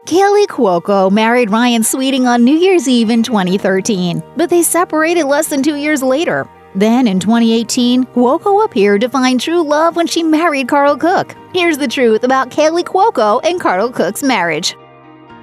Kaley Cuoco married Ryan Sweeting on New Year's Eve in 2013, but they separated less than 2 years later. Then, in 2018, Cuoco appeared to find true love when she married Karl Cook. Here's the truth about Kaley Cuoco and Karl Cook's marriage.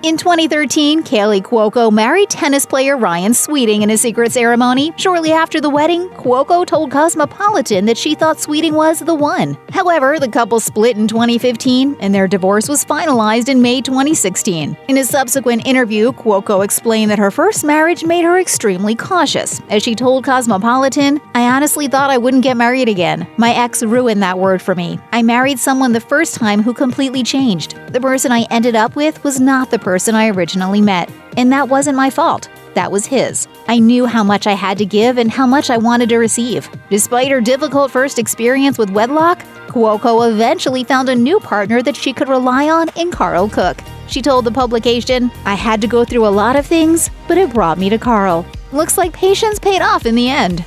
In 2013, Kaley Cuoco married tennis player Ryan Sweeting in a secret ceremony. Shortly after the wedding, Cuoco told Cosmopolitan that she thought Sweeting was the one. However, the couple split in 2015, and their divorce was finalized in May 2016. In a subsequent interview, Cuoco explained that her first marriage made her extremely cautious. As she told Cosmopolitan, "I honestly thought I wouldn't get married again. My ex ruined that word for me. I married someone the first time who completely changed. The person I ended up with was not the person I originally met. And that wasn't my fault. That was his. I knew how much I had to give and how much I wanted to receive." Despite her difficult first experience with wedlock, Cuoco eventually found a new partner that she could rely on in Karl Cook. She told the publication, "I had to go through a lot of things, but it brought me to Karl. Looks like patience paid off in the end."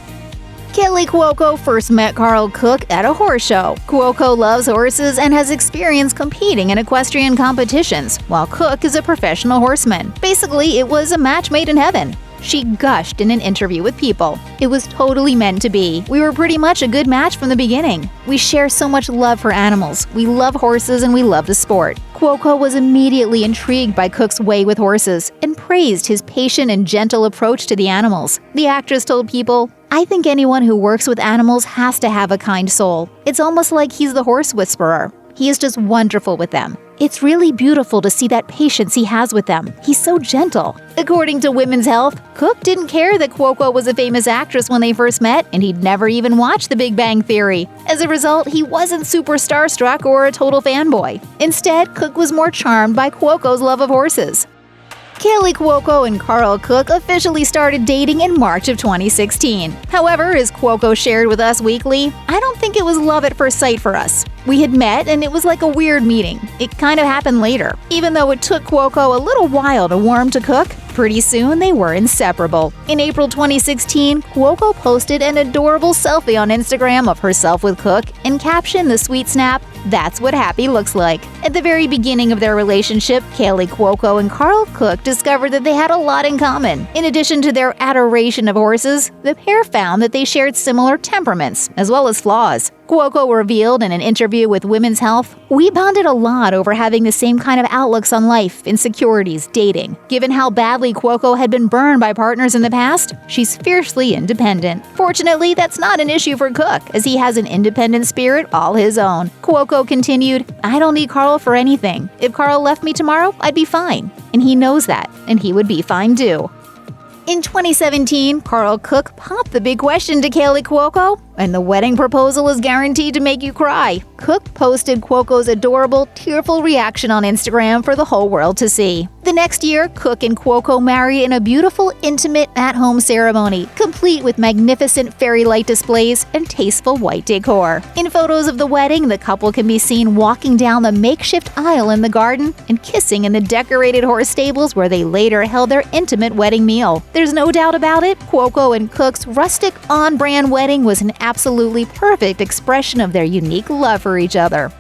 Kaley Cuoco first met Karl Cook at a horse show. Cuoco loves horses and has experience competing in equestrian competitions, while Cook is a professional horseman. Basically, it was a match made in heaven. She gushed in an interview with People. "It was totally meant to be. We were pretty much a good match from the beginning. We share so much love for animals. We love horses and we love the sport." Cuoco was immediately intrigued by Cook's way with horses and praised his patient and gentle approach to the animals. The actress told People, "I think anyone who works with animals has to have a kind soul. It's almost like he's the horse whisperer. He is just wonderful with them. It's really beautiful to see that patience he has with them. He's so gentle." According to Women's Health, Cook didn't care that Cuoco was a famous actress when they first met, and he'd never even watched The Big Bang Theory. As a result, he wasn't super starstruck or a total fanboy. Instead, Cook was more charmed by Cuoco's love of horses. Kaley Cuoco and Karl Cook officially started dating in March of 2016. However, as Cuoco shared with Us Weekly, "I don't think it was love at first sight for us. We had met and it was like a weird meeting. It kind of happened later. Even though it took Cuoco a little while to warm to Cook, pretty soon they were inseparable." In April 2016, Cuoco posted an adorable selfie on Instagram of herself with Cook and captioned the sweet snap, "That's what happy looks like." At the very beginning of their relationship, Kaley Cuoco and Karl Cook discovered that they had a lot in common. In addition to their adoration of horses, the pair found that they shared similar temperaments, as well as flaws. Cuoco revealed in an interview with Women's Health, "We bonded a lot over having the same kind of outlooks on life, insecurities, dating. Given how badly Cuoco had been burned by partners in the past, she's fiercely independent. Fortunately, that's not an issue for Cook, as he has an independent spirit all his own." Cuoco continued, "I don't need Karl for anything. If Karl left me tomorrow, I'd be fine. And he knows that, and he would be fine too." In 2017, Karl Cook popped the big question to Kaley Cuoco, and the wedding proposal is guaranteed to make you cry. Cook posted Cuoco's adorable, tearful reaction on Instagram for the whole world to see. The next year, Cook and Cuoco married in a beautiful, intimate, at-home ceremony, complete with magnificent fairy light displays and tasteful white decor. In photos of the wedding, the couple can be seen walking down the makeshift aisle in the garden and kissing in the decorated horse stables where they later held their intimate wedding meal. There's no doubt about it, Cuoco and Cook's rustic, on-brand wedding was an absolutely perfect expression of their unique love for each other.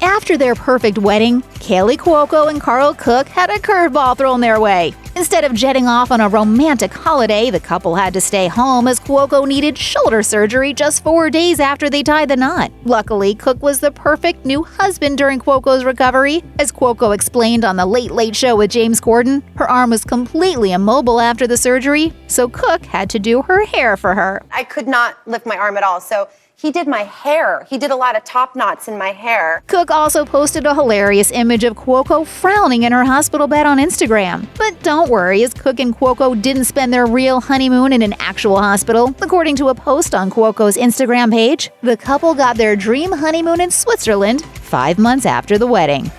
After their perfect wedding, Kaley Cuoco and Karl Cook had a curveball thrown their way. Instead of jetting off on a romantic holiday, the couple had to stay home as Cuoco needed shoulder surgery just 4 days after they tied the knot. Luckily, Cook was the perfect new husband during Cuoco's recovery. As Cuoco explained on The Late Late Show with James Corden, her arm was completely immobile after the surgery, so Cook had to do her hair for her. "I could not lift my arm at all, so he did my hair. He did a lot of top knots in my hair." Cook also posted a hilarious image of Cuoco frowning in her hospital bed on Instagram. But don't worry, as Cook and Cuoco didn't spend their real honeymoon in an actual hospital. According to a post on Cuoco's Instagram page, the couple got their dream honeymoon in Switzerland 5 months after the wedding.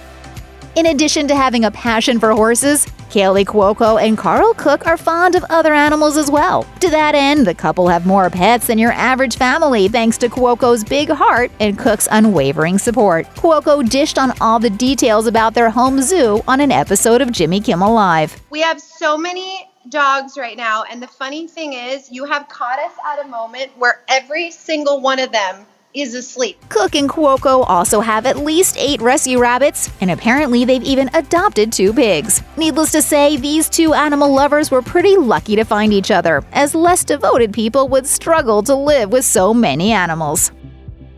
In addition to having a passion for horses, Kaley Cuoco and Karl Cook are fond of other animals as well. To that end, the couple have more pets than your average family thanks to Cuoco's big heart and Cook's unwavering support. Cuoco dished on all the details about their home zoo on an episode of Jimmy Kimmel Live. "We have so many dogs right now, and the funny thing is you have caught us at a moment where every single one of them is asleep. Cook and Cuoco also have at least 8 rescue rabbits, and apparently they've even adopted 2 pigs. Needless to say, these 2 animal lovers were pretty lucky to find each other, as less devoted people would struggle to live with so many animals.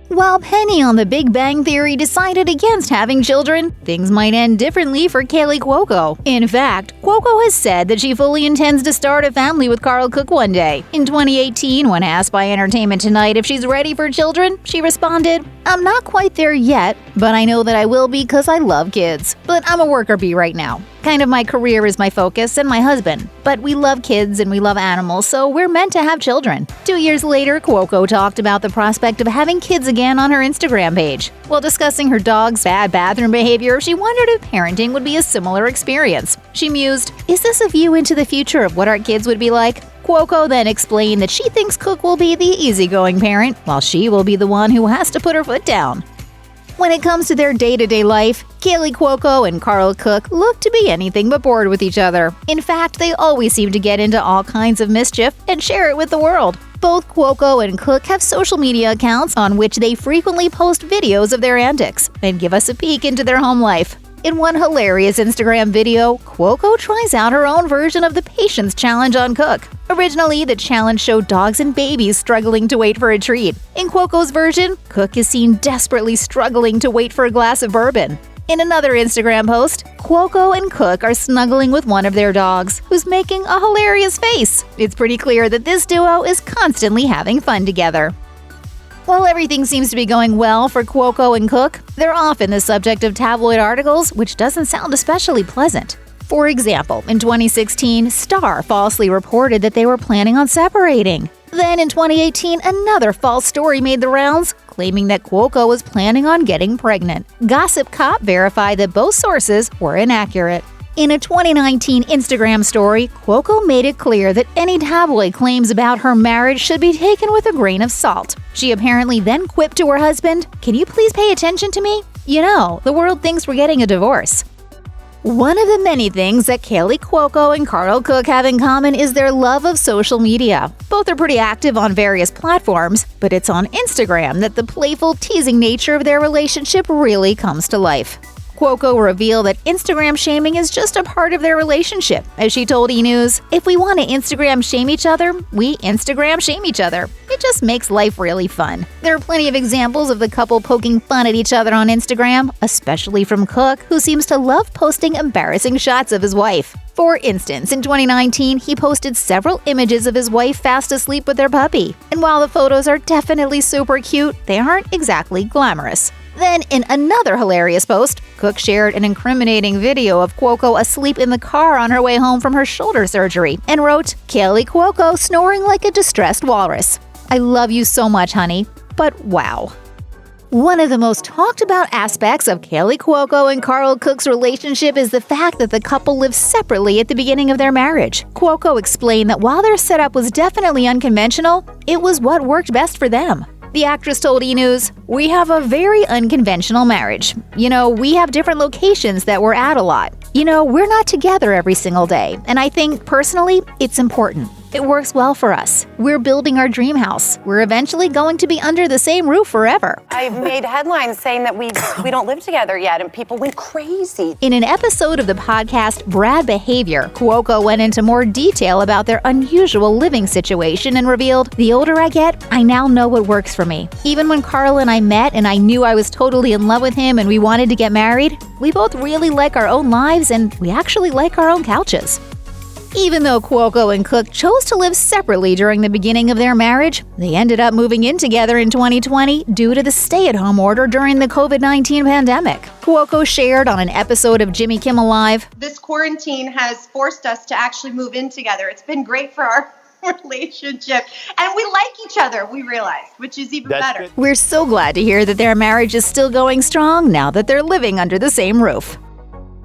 While Penny on The Big Bang Theory decided against having children, things might end differently for Kaley Cuoco. In fact, Cuoco has said that she fully intends to start a family with Karl Cook one day. In 2018, when asked by Entertainment Tonight if she's ready for children, she responded, "I'm not quite there yet, but I know that I will be because I love kids. But I'm a worker bee right now. Kind of my career is my focus and my husband. But we love kids and we love animals, so we're meant to have children." 2 years later, Cuoco talked about the prospect of having kids again on her Instagram page. While discussing her dog's bad bathroom behavior, she wondered if parenting would be a similar experience. She mused, "Is this a view into the future of what our kids would be like?" Cuoco then explained that she thinks Cook will be the easygoing parent, while she will be the one who has to put her foot down. When it comes to their day-to-day life, Kaley Cuoco and Karl Cook look to be anything but bored with each other. In fact, they always seem to get into all kinds of mischief and share it with the world. Both Cuoco and Cook have social media accounts on which they frequently post videos of their antics and give us a peek into their home life. In one hilarious Instagram video, Cuoco tries out her own version of the patience challenge on Cook. Originally, the challenge showed dogs and babies struggling to wait for a treat. In Cuoco's version, Cook is seen desperately struggling to wait for a glass of bourbon. In another Instagram post, Cuoco and Cook are snuggling with one of their dogs, who's making a hilarious face. It's pretty clear that this duo is constantly having fun together. While everything seems to be going well for Cuoco and Cook, they're often the subject of tabloid articles, which doesn't sound especially pleasant. For example, in 2016, Star falsely reported that they were planning on separating. Then in 2018, another false story made the rounds, claiming that Cuoco was planning on getting pregnant. Gossip Cop verified that both sources were inaccurate. In a 2019 Instagram story, Cuoco made it clear that any tabloid claims about her marriage should be taken with a grain of salt. She apparently then quipped to her husband, "Can you please pay attention to me? You know, the world thinks we're getting a divorce." One of the many things that Kaley Cuoco and Karl Cook have in common is their love of social media. Both are pretty active on various platforms, but it's on Instagram that the playful, teasing nature of their relationship really comes to life. Cuoco revealed that Instagram shaming is just a part of their relationship. As she told E! News, "If we want to Instagram shame each other, we Instagram shame each other. It just makes life really fun." There are plenty of examples of the couple poking fun at each other on Instagram, especially from Cook, who seems to love posting embarrassing shots of his wife. For instance, in 2019, he posted several images of his wife fast asleep with their puppy. And while the photos are definitely super cute, they aren't exactly glamorous. Then, in another hilarious post, Cook shared an incriminating video of Cuoco asleep in the car on her way home from her shoulder surgery and wrote, "Kaley Cuoco snoring like a distressed walrus. I love you so much, honey, but wow." One of the most talked about aspects of Kaley Cuoco and Karl Cook's relationship is the fact that the couple lived separately at the beginning of their marriage. Cuoco explained that while their setup was definitely unconventional, it was what worked best for them. The actress told E! News, "We have a very unconventional marriage. You know, we have different locations that we're at a lot. You know, we're not together every single day, and I think, personally, it's important. It works well for us. We're building our dream house. We're eventually going to be under the same roof forever." I made headlines saying that we don't live together yet, and people went crazy. In an episode of the podcast Brad Behavior, Cuoco went into more detail about their unusual living situation and revealed, "The older I get, I now know what works for me. Even when Karl and I met and I knew I was totally in love with him and we wanted to get married, we both really like our own lives and we actually like our own couches." Even though Cuoco and Cook chose to live separately during the beginning of their marriage, they ended up moving in together in 2020 due to the stay-at-home order during the COVID-19 pandemic. Cuoco shared on an episode of Jimmy Kimmel Live, This quarantine has forced us to actually move in together. It's been great for our relationship. And we like each other, we realized, which is even better. "We're so glad to hear that their marriage is still going strong now that they're living under the same roof."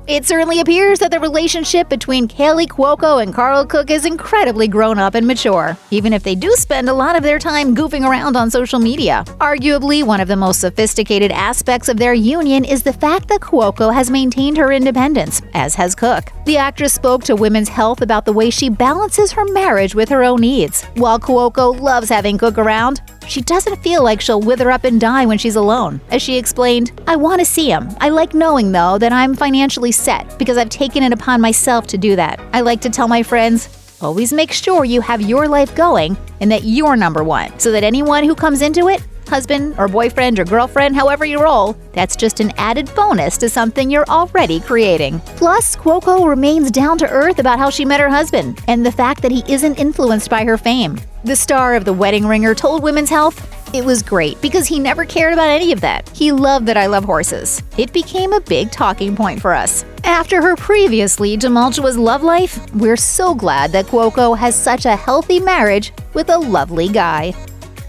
It certainly appears that the relationship between Kaley Cuoco and Karl Cook is incredibly grown up and mature, even if they do spend a lot of their time goofing around on social media. Arguably, one of the most sophisticated aspects of their union is the fact that Cuoco has maintained her independence, as has Cook. The actress spoke to Women's Health about the way she balances her marriage with her own needs. While Cuoco loves having Cook around, She doesn't feel like she'll wither up and die when she's alone. As she explained, "I want to see him. I like knowing, though, that I'm financially set because I've taken it upon myself to do that. I like to tell my friends, always make sure you have your life going and that you're number one, so that anyone who comes into it, husband or boyfriend or girlfriend, however you roll, that's just an added bonus to something you're already creating." Plus, Cuoco remains down to earth about how she met her husband and the fact that he isn't influenced by her fame. The star of The Wedding Ringer told Women's Health, "It was great because he never cared about any of that. He loved that I love horses. It became a big talking point for us." After her previously tumultuous love life, we're so glad that Cuoco has such a healthy marriage with a lovely guy.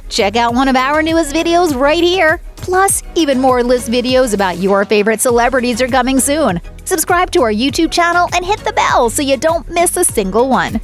Check out one of our newest videos right here. Plus, even more list videos about your favorite celebrities are coming soon. Subscribe to our YouTube channel and hit the bell so you don't miss a single one.